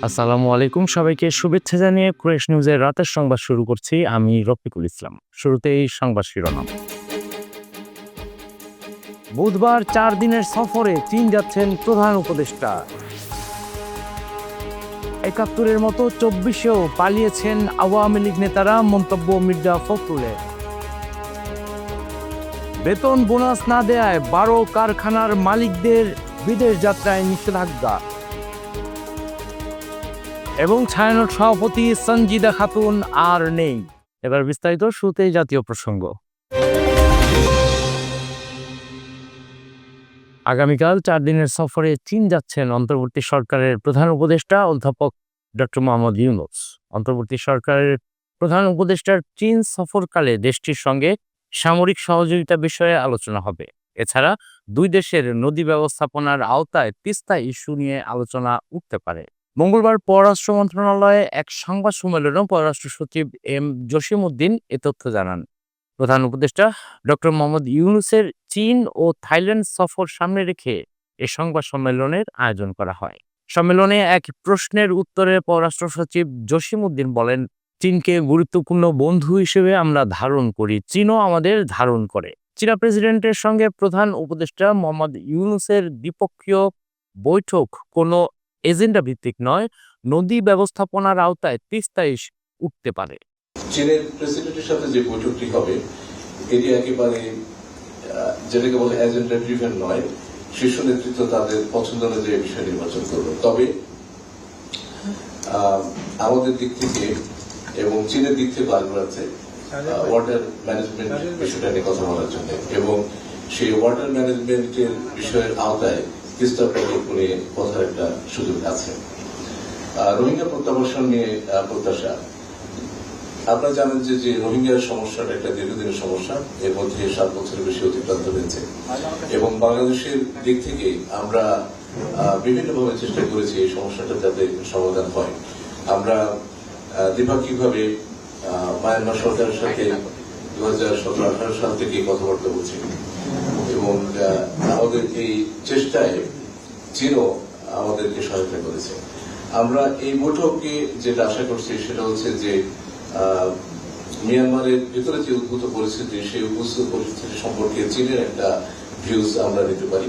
আসসালামু আলাইকুম, সবাইকে শুভেচ্ছা জানিয়ে কুরাইশ নিউজের রাতের সংবাদ শুরু করছি। আমি রফিকুল ইসলাম। শুরুতেই সংবাদ শিরোনাম। বুধবার 4 দিনের সফরে চীন যাচ্ছেন প্রধান উপদেষ্টা। ৭১-এর মতো ২৪-এও পালিয়েছেন আওয়ামী লীগ নেতারা, মন্তব্য মির্জা ফখরুলের। বেতন বোনাস না দেয়ায় ১২ কারখানার মালিকদের বিদেশ যাত্রায় নিষেধাজ্ঞা। এবং ছায়ানট সভাপতি সঞ্জিদা খাতুন আর নেই। এবার বিস্তারিত, শুরুতেই জাতীয় প্রসঙ্গ। আগামীকাল 4 দিনের সফরে চীন যাচ্ছেন অন্তর্বর্তী সরকারের প্রধান উপদেষ্টা অধ্যাপক ডক্টর মোহাম্মদ ইউনূস। অন্তর্বর্তী সরকারের প্রধান উপদেষ্টার চীন সফরকালে দেশটির সঙ্গে সামরিক সহযোগিতা বিষয়ে আলোচনা হবে। এছাড়া দুই দেশের নদী ব্যবস্থাপনার আওতায় তিস্তা ইস্যু নিয়ে আলোচনা উঠতে পারে। মঙ্গলবার পররাষ্ট্র মন্ত্রণালয়ে এক সংবাদ সম্মেলনে পররাষ্ট্র সচিব এম জসিমউদ্দিন এ তথ্য জানান। প্রধান উপদেষ্টা ডক্টর মোহাম্মদ ইউনূসের চীন ও থাইল্যান্ড সফর সামনে রেখে এ সংবাদ সম্মেলনের আয়োজন করা হয়। সম্মেলনে এক প্রশ্নের উত্তরে পররাষ্ট্র সচিব জসিমউদ্দিন বলেন, চীনকে গুরুত্বপূর্ণ বন্ধু হিসেবে আমরা ধারণ করি, চীনও আমাদের ধারণ করে। চীনা প্রেসিডেন্টের সঙ্গে প্রধান উপদেষ্টা মোহাম্মদ ইউনূসের দ্বিপক্ষীয় বৈঠক কোনো এজেন্ডা ভিত্তিক নয়, নদী ব্যবস্থাপনার আওতায় তিস্তা ইস্যু উঠতে পারে। চীনের প্রেসিডেন্টের সাথে যে বৈঠকটি হবে এটি একেবারে যেটাকে বলে এজেন্ডা ড্রিভেন নয়, শীর্ষ নেতৃত্ব তাদের পছন্দ অনুযায়ী বিষয় নির্বাচন করবে। তবে আমাদের দিক থেকে এবং চীনের দিক থেকে বারবার আছে ওয়াটার ম্যানেজমেন্ট বিষয়টা নিয়ে কথা বলার জন্য, এবং সেই ওয়াটার ম্যানেজমেন্টের বিষয়ের আওতায় তিস্তা প্রকল্প নিয়ে কথার একটা সুযোগ আছে। রোহিঙ্গা প্রত্যাবাসন নিয়ে প্রত্যাশা, আপনারা জানেন যে রোহিঙ্গার সমস্যাটা একটা দীর্ঘদিনের সমস্যা, এর মধ্যে 7 বছরের বেশি অতিক্রান্ত হয়েছে, এবং বাংলাদেশের দিক থেকে আমরা বিভিন্নভাবে চেষ্টা করেছি এই সমস্যাটা যাতে সমাধান হয়। আমরা দ্বিপাক্ষিকভাবে মায়ানমার সরকারের সাথে 2017-18 সাল থেকে কথাবার্তা বলছি, এবং আমাদের এই চেষ্টায় চীনও আমাদেরকে সহায়তা করেছে। আমরা এই বৈঠককে যেটা আশা করছি সেটা হচ্ছে যে মিয়ানমারের ভিতরে যে উদ্ভূত পরিস্থিতি, সেই উদ্ভূত পরিস্থিতি সম্পর্কে চীনের একটা ভিউজ আমরা নিতে পারি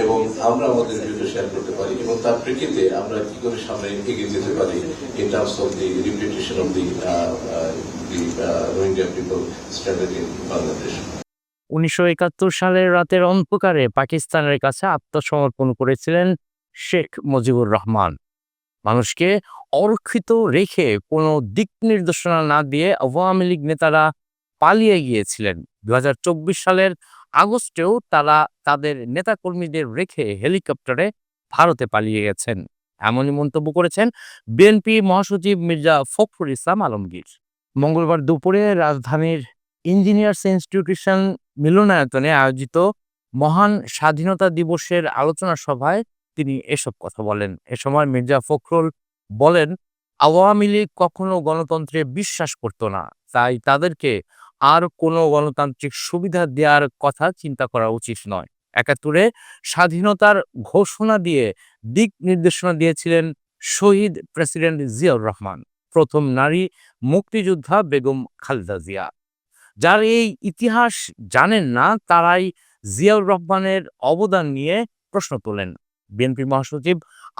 এবং আমরা আমাদের ভিউটা শেয়ার করতে পারি, এবং তার প্রেক্ষিতে আমরা কি করে সামনে এগিয়ে যেতে পারি in terms of the repetition of the Rohingya people standard in Bangladesh. 1971 সালের রাতের অন্ধকারে পাকিস্তানের কাছে আত্মসমর্পণ করেছিলেন শেখ মুজিবুর রহমান। মানুষকে অরক্ষিত রেখে কোনো দিক নির্দেশনা না দিয়ে আওয়ামী লীগ নেতারা পালিয়ে গিয়েছিলেন। 2024 সালের আগস্টেও তারা তাদের নেতাকর্মীদের রেখে হেলিকপ্টারে ভারতে পালিয়ে গেছেন। এমনই মন্তব্য করেছেন বিএনপি মহাসচিব মির্জা ফখরুল ইসলাম আলমগীর। মঙ্গলবার দুপুরে রাজধানীর ইঞ্জিনিয়ার্স ইনস্টিটিউশন মিলনায়তনে আয়োজিত মহান স্বাধীনতা দিবসের আলোচনা সভায় তিনি এসব কথা বলেন। এ সময় মির্জা ফখরুল বলেন, আওয়ামী লীগ কখনো গণতন্ত্রে বিশ্বাস করত না, তাই তাদেরকে আর কোনো গণতান্ত্রিক সুবিধা দেওয়ার কথা চিন্তা করা উচিত নয়। 71-এ স্বাধীনতার ঘোষণা দিয়ে দিক নির্দেশনা দিয়েছিলেন শহীদ প্রেসিডেন্ট জিয়াউর রহমান, প্রথম নারী মুক্তিযোদ্ধা বেগম খালেদা জিয়া। যারা এই ইতিহাস জানেন না তারাই জিয়াউর রহমানের অবদান নিয়ে প্রশ্ন তোলেন। বিএনপি মহাসচিব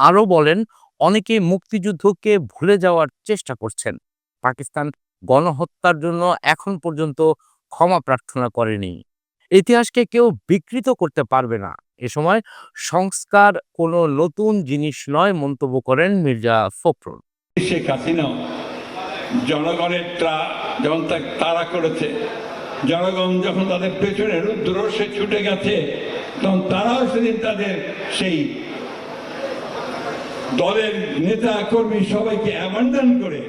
আরও বলেন, অনেকে মুক্তিযুদ্ধকে ভুলে যাওয়ার চেষ্টা করছেন। পাকিস্তান গণহত্যার জন্য এখন পর্যন্ত ক্ষমা প্রার্থনা করেনি। ইতিহাসকে কেউ বিকৃত করতে পারবে না। এ সময় সংস্কার কোনো নতুন জিনিস নয়, মন্তব্য করেন মির্জা ফখরুল। শেখ হাসিনা জনগণের যখন তাড়া করেছে, জনগণ যখন তাদের পেছনে রুদ্ধরোষে ছুটে গেছে, তখন তারাও সেদিন তাদের সেই দলের নেতা কর্মী সবাইকে অ্যাবান্ডন করে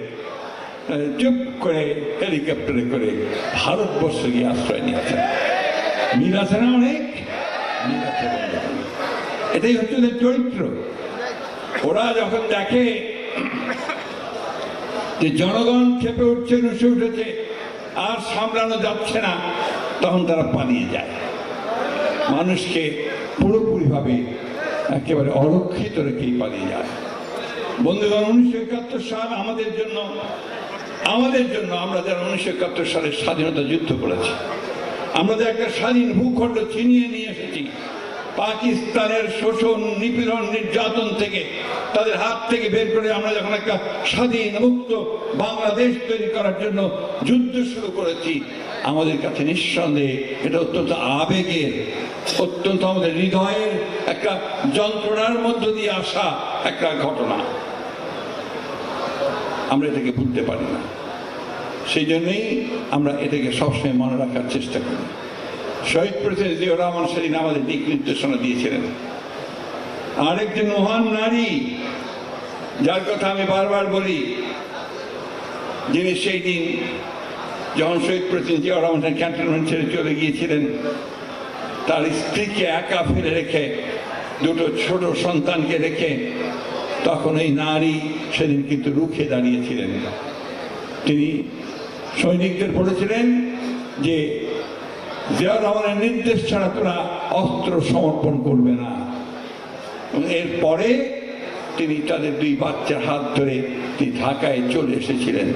চুপ করে হেলিকপ্টারে করে ভারতবর্ষে গিয়ে আশ্রয় নিয়েছে। মিল আছে না অনেক, এটাই হচ্ছে ওদের চরিত্র। ওরা যখন দেখে যে জনগণ খেপে উঠছে, রুষে উঠেছে, আর সামলানো যাচ্ছে না, তখন তারা পালিয়ে যায়। মানুষকে পুরোপুরিভাবে একেবারে অরক্ষিত রেখেই পালিয়ে যায়। বন্ধুগণ, 1971 সাল আমাদের জন্য আমরা যারা 1971 সালে স্বাধীনতা যুদ্ধ করেছি, আমরা যে একটা স্বাধীন ভূখণ্ড ছিনিয়ে নিয়ে এসেছি পাকিস্তানের শোষণ, নিপীড়ন, নির্যাতন থেকে, তাদের হাত থেকে বের করে আমরা যখন একটা স্বাধীন মুক্ত বাংলাদেশ তৈরি করার জন্য যুদ্ধ শুরু করেছি, আমাদের কাছে নিঃসন্দেহে এটা অত্যন্ত আবেগের, অত্যন্ত আমাদের হৃদয়ের একটা যন্ত্রণার মধ্য দিয়ে আসা একটা ঘটনা। আমরা এটাকে ভুলতে পারি না, সেই জন্যই আমরা এটাকে সবসময় মনে রাখার চেষ্টা করি। শহীদ প্রেসিডেন্ট জিয়াউর রহমান সেদিন আমাদের দিক নির্দেশনা দিয়েছিলেন। আরেকজন মহান নারী যার কথা আমি বারবার বলি, যিনি সেই দিন যখন শহীদ প্রেসিডেন্ট জিয়াউর রহমান ক্যান্টনমেন্ট ছেড়ে চলে গিয়েছিলেন, তার স্ত্রীকে একা ফেলে রেখে, দুটো ছোট সন্তানকে রেখে, তখন এই নারী সেদিন কিন্তু রুখে দাঁড়িয়েছিলেন। তিনি সৈনিকদের বলেছিলেন যে জিয়াউর রহমানের নির্দেশ ছাড়া তোরা অস্ত্র সমর্পণ করবে না। এরপরে তিনি তাদের দুই বাচ্চার হাত ধরে তিনি ঢাকায় চলে এসেছিলেন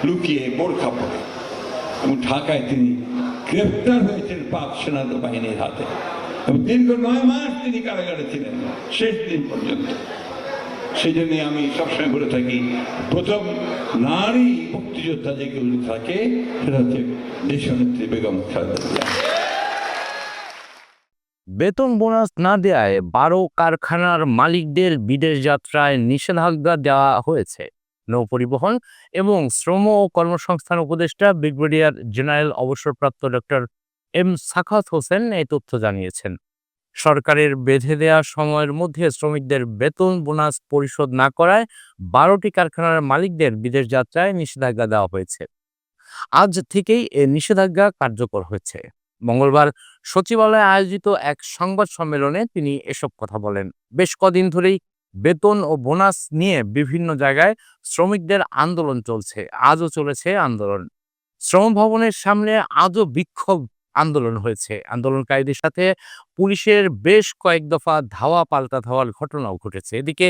লুকিয়ে বোরখা পরে, এবং ঢাকায় তিনি গ্রেফতার হয়েছেন পাক সেনাবাহিনীর হাতে, এবং দীর্ঘ 9 মাস তিনি কারাগারে ছিলেন শেষ দিন পর্যন্ত। সেই জন্য আমি সবসময় বলে থাকি, প্রথম নারী মুক্তিযোদ্ধা যে কেউ থাকে সেটা হচ্ছে দেশনেত্রী বেগম খালেদা জিয়া। বেতন বোনাস না দেওয়ায় 12 কারখানার মালিকদের বিদেশ যাত্রায় নিষেধাজ্ঞা দেওয়া হয়েছে। নৌপরিবহন এবং শ্রম ও কর্মসংস্থান উপদেষ্টা ব্রিগেডিয়ার জেনারেল অবসরপ্রাপ্ত ডক্টর এম সাখাওয়াত হোসেন এই তথ্য জানিয়েছেন। সরকারের বেঁধে দেওয়া সময়ের মধ্যে শ্রমিকদের বেতন বোনাস পরিশোধ না করায় 12টি কারখানার মালিকদের বিদেশ যাত্রায় নিষেধাজ্ঞা দেওয়া হয়েছে। আজ থেকেই এ নিষেধাজ্ঞা কার্যকর হয়েছে। মঙ্গলবার সচিবালয়ে আয়োজিত এক সংবাদ সম্মেলনে তিনি এসব কথা বলেন। বেশ কদিন ধরেই বেতন ও বোনাস নিয়ে বিভিন্ন জায়গায় শ্রমিকদের আন্দোলন চলছে, আজও চলেছে আন্দোলন। শ্রম ভবনের সামনে আজও বিক্ষোভ আন্দোলন হয়েছে। আন্দোলনকারীদের সাথে পুলিশের বেশ কয়েক দফা ধাওয়া পাল্টা ধাওয়ার ঘটনাও ঘটেছে। এদিকে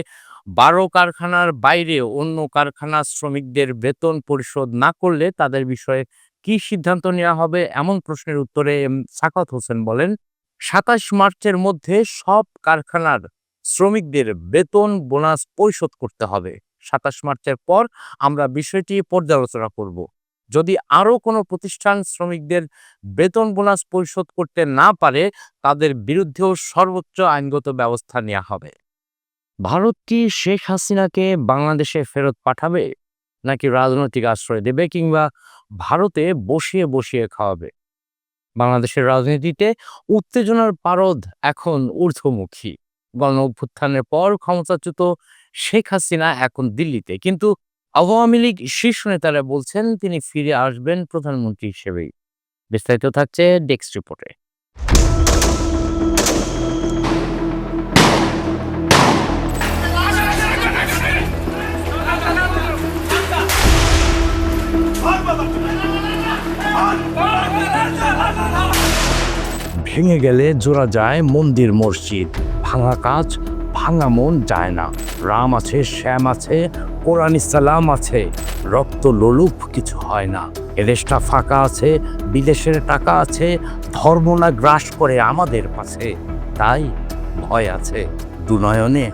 12 কারখানার বাইরে অন্য কারখানার শ্রমিকদের বেতন পরিশোধ না করলে তাদের বিষয়ে কি সিদ্ধান্ত নেওয়া হবে, এমন প্রশ্নের উত্তরে সাখাওয়াত হোসেন বলেন, 27 মার্চের মধ্যে সব কারখানার শ্রমিকদের বেতন বোনাস পরিশোধ করতে হবে। 27 মার্চের পর আমরা বিষয়টি পর্যালোচনা করব। যদি আরও কোনো প্রতিষ্ঠান শ্রমিকদের বেতন বোনাস পরিশোধ করতে না পারে, তাদের বিরুদ্ধেও সর্বোচ্চ আইনগত ব্যবস্থা নেওয়া হবে। ভারত কি শেখ হাসিনাকে বাংলাদেশে ফেরত পাঠাবে, নাকি রাজনৈতিক আশ্রয় দেবে, কিংবা ভারতে বসিয়ে বসিয়ে খাওয়াবে? বাংলাদেশের রাজনীতিতে উত্তেজনার পারদ এখন ঊর্ধ্বমুখী। গণ অভ্যুত্থানের পর ক্ষমতাচ্যুত শেখ হাসিনা এখন দিল্লিতে, কিন্তু আওয়ামী লীগ শীর্ষ নেতারা বলছেন তিনি ফিরে আসবেন প্রধানমন্ত্রী হিসেবেই। বিস্তারিত থাকছে ডেস্ক রিপোর্টে। ভেঙে গেলে জোড়া যায় মন্দির মসজিদ, ভাঙা কাজ ভাঙা মন যায় না। রাম আছে, শ্যাম আছে, কোরআন ইসলাম আছে, রক্ত লোলুপ কিছু হয় না। এদেশটা ফাঁকা আছে, বিদেশের টাকা আছে, ধর্ম না গ্রাস করে আমাদের পাশে। তাই ভয় আছে, দুনয়নে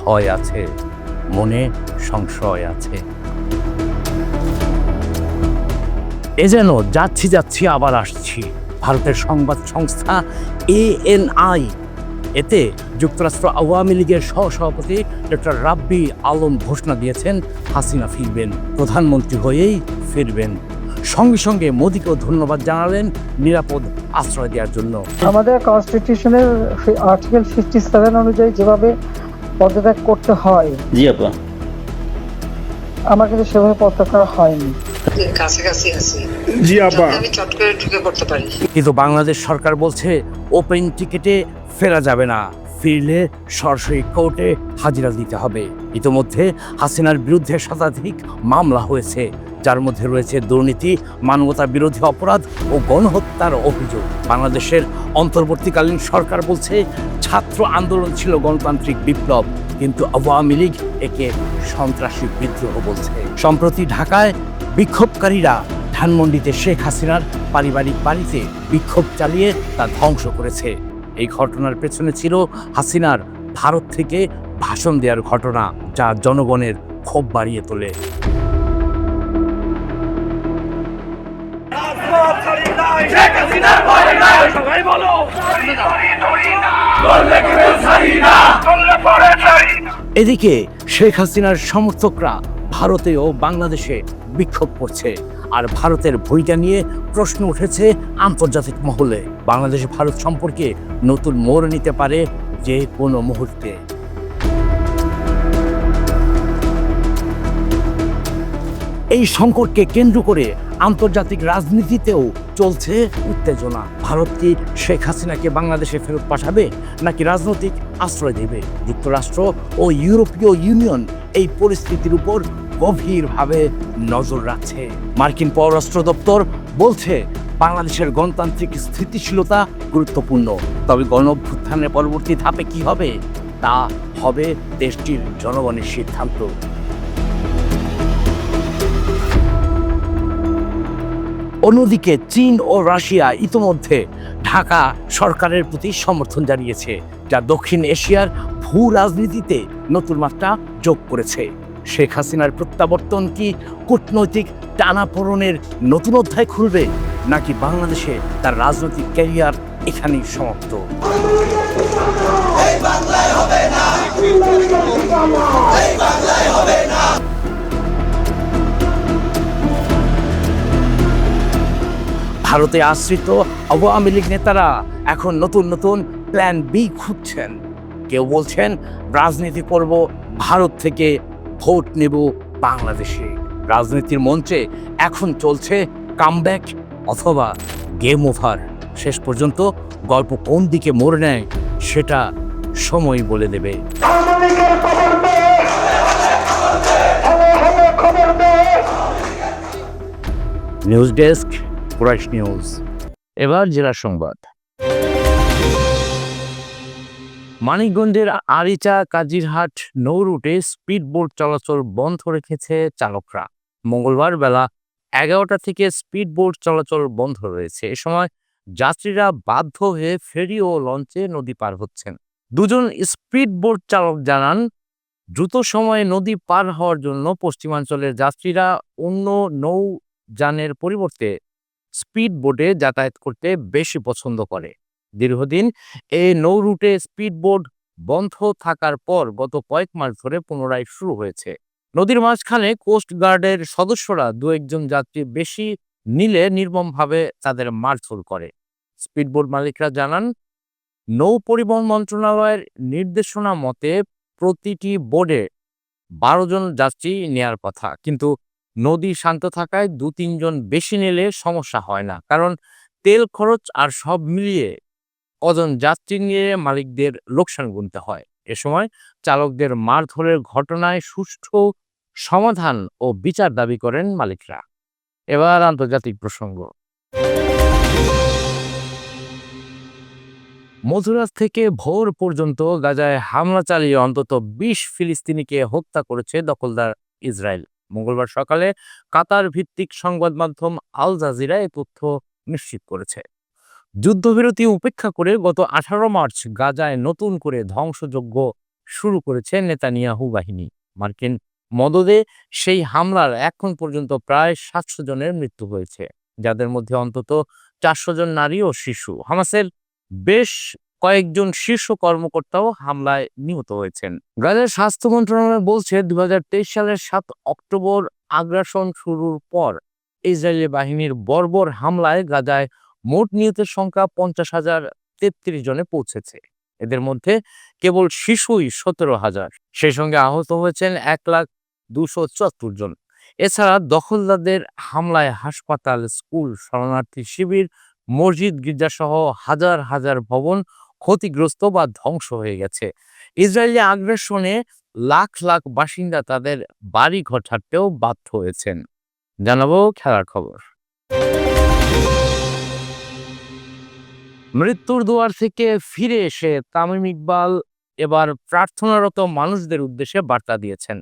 ভয় আছে, মনে সংশয় আছে। এ যেন যাচ্ছি যাচ্ছি আবার আসছি। ভারতের সংবাদ সংস্থা ANI এতে যুক্তরাষ্ট্র আওয়ামী লীগের সহসভাপতি ডক্টর রাব্বি আলম ঘোষণা দিয়েছেন, হাসিনা ফিরবেন, প্রধানমন্ত্রী হয়েই ফিরবেন। সঙ্গে সঙ্গে মোদিকেও ধন্যবাদ জানালেন নিরাপদ আশ্রয় দেওয়ার জন্য। আমাদের কনস্টিটিউশনের আর্টিকেল 57 অনুযায়ী যেভাবে পদত্যাগ করতে হয়, জি আপা, আমার কিন্তু সেভাবে পদত্যাগ করা হয়নি। কাছাকাছি আছি, জি আপা, আমি চট করে ঢুকে পড়তে পারি। কিন্তু বাংলাদেশ সরকার বলছে ওপেন টিকেটে ফেরা যাবে না, ফিরলে সরাসরি কোর্টে হাজিরা দিতে হবে। ইতোমধ্যে হাসিনার বিরুদ্ধে শতাধিক মামলা হয়েছে, যার মধ্যে রয়েছে দুর্নীতি, মানবতা বিরোধী অপরাধ ও গণহত্যার অভিযোগ। বাংলাদেশের অন্তর্বর্তীকালীন সরকার বলছে ছাত্র আন্দোলন ছিল গণতান্ত্রিক বিপ্লব, কিন্তু আওয়ামী লীগ একে সন্ত্রাসী বিদ্রোহ বলছে। সম্প্রতি ঢাকায় বিক্ষোভকারীরা ধানমন্ডিতে শেখ হাসিনার পারিবারিক বাড়িতে বিক্ষোভ চালিয়ে তা ধ্বংস করেছে। এই ঘটনার পেছনে ছিল হাসিনার ভারত থেকে ভাষণ দেওয়ার ঘটনা, যা জনগণের ক্ষোভ বাড়িয়ে তোলে। এদিকে শেখ হাসিনার সমর্থকরা ভারতে ও বাংলাদেশে বিক্ষোভ করছে, আর ভারতের ভূমিকা নিয়ে প্রশ্ন উঠেছে আন্তর্জাতিক মহলে। বাংলাদেশ ভারত সম্পর্কে নতুন মোড় নিতে পারে যে কোনো মুহূর্তে। এই সংকটকে কেন্দ্র করে আন্তর্জাতিক রাজনীতিতেও চলছে উত্তেজনা। ভারত কি শেখ হাসিনাকে বাংলাদেশে ফেরত পাঠাবে, নাকি রাজনৈতিক আশ্রয় দেবে? যুক্তরাষ্ট্র ও ইউরোপীয় ইউনিয়ন এই পরিস্থিতির উপর গভীরভাবে নজর রাখছে। মার্কিন পররাষ্ট্র দপ্তর বলছে বাংলাদেশের গণতান্ত্রিক স্থিতিশীলতা গুরুত্বপূর্ণ, তবে গণঅভ্যুত্থানের পরবর্তী ধাপে কি হবে তা হবে দেশটির জনগণের সিদ্ধান্ত। অন্যদিকে চীন ও রাশিয়া ইতোমধ্যে ঢাকা সরকারের প্রতি সমর্থন জানিয়েছে, যা দক্ষিণ এশিয়ার ভূ রাজনীতিতে নতুন মাত্রা যোগ করেছে। শেখ হাসিনার প্রত্যাবর্তন কি কূটনৈতিক টানাপোড়েনের নতুন অধ্যায় খুলবে, নাকি বাংলাদেশে তার রাজনৈতিক ক্যারিয়ার এখানেই সমাপ্ত? ভারতে আশ্রিত আওয়ামী লীগ নেতারা এখন নতুন নতুন প্ল্যান বি খুঁজছেন। কেউ বলছেন রাজনীতি করব ভারত থেকে, ভোট নেব বাংলাদেশে। রাজনীতির মঞ্চে এখন চলছে কামব্যাক অথবা গেম ওভার। শেষ পর্যন্ত গল্প কোন দিকে মোড় নেয় সেটা সময় বলে দেবে। News desk, Quraish news. এবার জেলা সংবাদ। মানিকগঞ্জের আরিচা কাজিরহাট নৌ রুটে স্পিডবোট চলাচল বন্ধ রেখেছে চালকরা। মঙ্গলবার বেলা 11টা থেকে স্পিডবোট চলাচল বন্ধ রয়েছে। এ সময় যাত্রীরা বাধ্য হয়ে ফেরি ও লঞ্চে নদী পার হচ্ছেন। দুজন স্পিডবোট চালক জানান, দ্রুত সময়ে নদী পার হওয়ার জন্য পশ্চিমাঞ্চলের যাত্রীরা অন্য নৌযানের পরিবর্তে স্পিডবোটে যাতায়াত করতে বেশি পছন্দ করে। দীর্ঘদিন এই নৌ রুটে স্পিডবোট বন্ধ থাকার পর গত কয়েক মাস ধরে পুনরায় শুরু হয়েছে। নদীর মাঝখানে কোস্ট গার্ডের সদস্যরা দু একজন যাত্রী বেশি নিলে নির্মমভাবে তাদের মারধর করে। স্পিডবোট মালিকরা জানান, নৌ পরিবহন মন্ত্রণালয়ের নির্দেশনা মতে প্রতিটি বোর্ডে 12 জন যাত্রী নেয়ার কথা, কিন্তু নদী শান্ত থাকায় 2-3 জন বেশি নিলে সমস্যা হয় না, কারণ তেল খরচ আর সব মিলিয়ে কজন যাত্রী নিয়ে মালিকদের লোকসান গুনতে হয়। এ সময় চালকদের মারধরের ঘটনায় সুষ্ঠু সমাধান ও বিচার দাবি করেন মালিকরা। এবার আন্তর্জাতিক প্রসঙ্গ। মধ্যরাত থেকে ভোর পর্যন্ত গাজায় হামলা চালিয়ে অন্তত 20 ফিলিস্তিনিকে হত্যা করেছে দখলদার ইসরায়েল। মঙ্গলবার সকালে কাতার ভিত্তিক সংবাদ মাধ্যম আল জাজিরা এ তথ্য নিশ্চিত করেছে। যুদ্ধবিরতি উপেক্ষা করে গত 18 মার্চ গাজায় নতুন করে ধ্বংসযজ্ঞ শুরু করেছে নেতানিয়াহু বাহিনী। মার্কিন মদদে সেই হামলার এখন পর্যন্ত প্রায় 700 জনের মৃত্যু হয়েছে, যাদের মধ্যে অন্তত 400 জন নারী ও শিশু। হামাসের বেশ কয়েকজন শীর্ষ কর্মকর্তাও হামলায় নিহত হয়েছেন। গাজার স্বাস্থ্য মন্ত্রণালয় বলছে 2023 সালের 7 অক্টোবর আগ্রাসন শুরুর পর ইসরায়েলি বাহিনীর বর্বর হামলায় গাজায় মোট নিহতের সংখ্যা 50,033 জনে পৌঁছেছে। এদের মধ্যে কেবল শিশুই 17,000। সেই সঙ্গে আহত হয়েছেন 1,274 জন। এছাড়া দখলদারদের হামলায় হাসপাতাল, স্কুল, শরণার্থী শিবির, মসজিদ, গির্জাসহ হাজার হাজার ভবন ক্ষতিগ্রস্ত বা ধ্বংস হয়ে গেছে। ইসরায়েলি আগ্রাসনে লাখ লাখ বাসিন্দা তাদের বাড়ি ঘর ছাড়তেও বাধ্য হয়েছেন। জানাবো খেলার খবর। মৃত্যুর দুয়ার থেকে ফিরে এসে তামিম ইকবাল এবার প্রার্থনারত মানুষদের উদ্দেশ্যে বার্তা দিয়েছেন।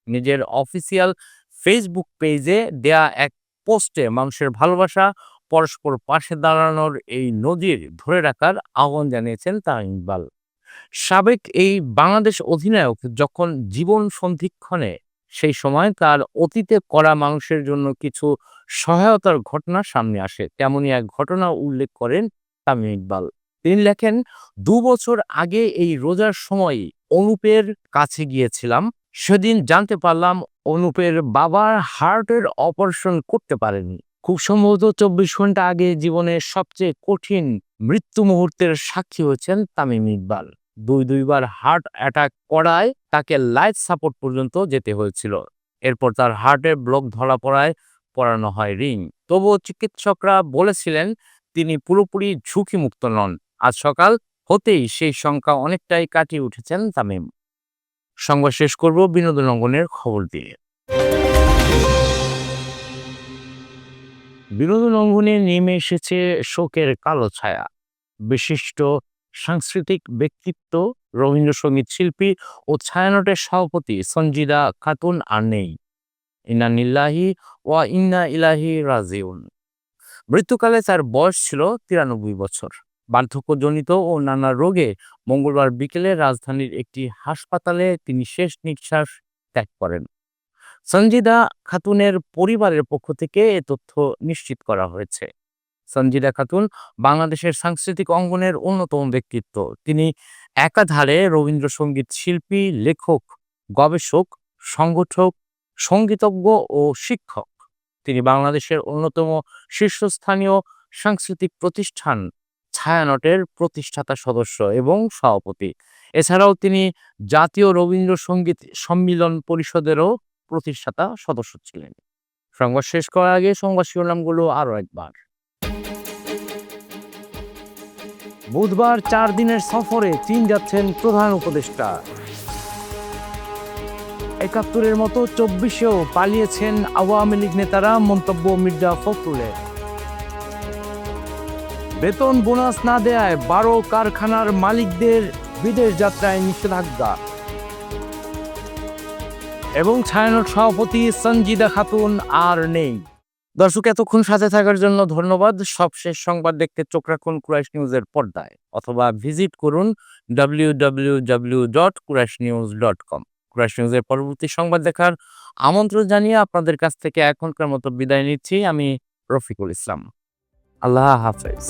নিজের অফিসিয়াল ফেসবুক পেজে দেয়া এক পোস্টে মানুষের ভালোবাসা, পরস্পর পাশে দাঁড়ানোর এই নজির ধরে রাখার আহ্বান জানিয়েছেন তামিম ইকবাল। সাবেক এই বাংলাদেশ অধিনায়ক যখন জীবন সন্ধিক্ষণে সেই সময় তার অতীতে করা মানুষের জন্য কিছু সহায়তার ঘটনা সামনে আসে, তেমনই এক ঘটনা উল্লেখ করেন তামিম ইকবাল। তিনি লেখেন, ২ বছর আগে এই রোজার সময় অনুপের কাছে গিয়েছিলাম। সেদিন জানতে পারলাম অনুপের বাবার হার্টের অপারেশন করতে পারেনি। খুব সম্ভবত ২৪ ঘন্টা আগে জীবনের সবচেয়ে কঠিন মৃত্যু মুহূর্তের সাক্ষী হয়েছেন তামিম ইকবাল। দুইবার হার্ট অ্যাটাক করায় তাকে লাইফ সাপোর্ট পর্যন্ত যেতে হয়েছিল। এরপর তার হার্টের ব্লক ধরা পড়ায় পরানো হয় রিং। তবুও চিকিৎসকরা বলেছিলেন তিনি পুরোপুরি ঝুঁকিমুক্ত নন। আজ সকাল হতেই সেই সংখ্যা অনেকটাই কাটিয়ে উঠেছেন তামিম। সংবাদ শেষ করব বিনোদন অঙ্গনের খবর দিয়ে। বিনোদন অঙ্গনে নেমে এসেছে শোকের কালো ছায়া। বিশিষ্ট সাংস্কৃতিক ব্যক্তিত্ব, রবীন্দ্রসঙ্গীত শিল্পী ও ছায়ানটের সভাপতি সঞ্জিদা খাতুন আর নেই। ইন্না লিল্লাহি ওয়া ইন্না ইলাইহি রাজিউন। মৃত্যুকালে তার বয়স ছিল ৯৩ বছর। বার্ধক্যজনিত ও নানা রোগে মঙ্গলবার বিকেলে রাজধানীর একটি হাসপাতালে তিনি শেষ নিঃশ্বাস ত্যাগ করেন। সঞ্জিদা খাতুনের পরিবারের পক্ষ থেকে এ তথ্য নিশ্চিত করা হয়েছে। সঞ্জিদা খাতুন বাংলাদেশের সাংস্কৃতিক অঙ্গনের অন্যতম ব্যক্তিত্ব। তিনি একাধারে রবীন্দ্রসঙ্গীত শিল্পী, লেখক, গবেষক, সংগঠক, সঙ্গীতজ্ঞ ও শিক্ষক। তিনি বাংলাদেশের অন্যতম শীর্ষস্থানীয় সাংস্কৃতিক প্রতিষ্ঠান ছায়ানটের প্রতিষ্ঠাতা সদস্য এবং সভাপতি। এছাড়াও তিনি জাতীয় রবীন্দ্রসঙ্গীত সম্মিলন পরিষদেরও প্রতিষ্ঠাতা সদস্য ছিলেন। সংবাদ শেষ করার আগে সংবাদ শিরোনামগুলো আরও একবার। বুধবার ৪ দিনের সফরে চীন যাচ্ছেন প্রধান উপদেষ্টা। ৭১-এর মতো ২৪-এও পালিয়েছেন আওয়ামী লীগ নেতারা, মন্তব্য মির্জা ফখরুলের। বেতন বোনাস না দেয়ায় ১২ কারখানার মালিকদের বিদেশ যাত্রায় নিষেধাজ্ঞা। এবং ছায়ানট সভাপতি সঞ্জিদা খাতুন আর নেই। দর্শক, এতক্ষণ সাথে থাকার জন্য ধন্যবাদ। সবশেষ সংবাদ দেখতে চোখ রাখুন কুরাইশ নিউজের পর্দায় অথবা ভিজিট করুন www.qurashnews.com। কুরাইশ নিউজের পরবর্তী সংবাদ দেখার আমন্ত্রণ জানিয়ে আপনাদের কাছ থেকে এখনকার মতো বিদায় নিচ্ছি। আমি রফিকুল ইসলাম। আল্লাহ হাফেজ।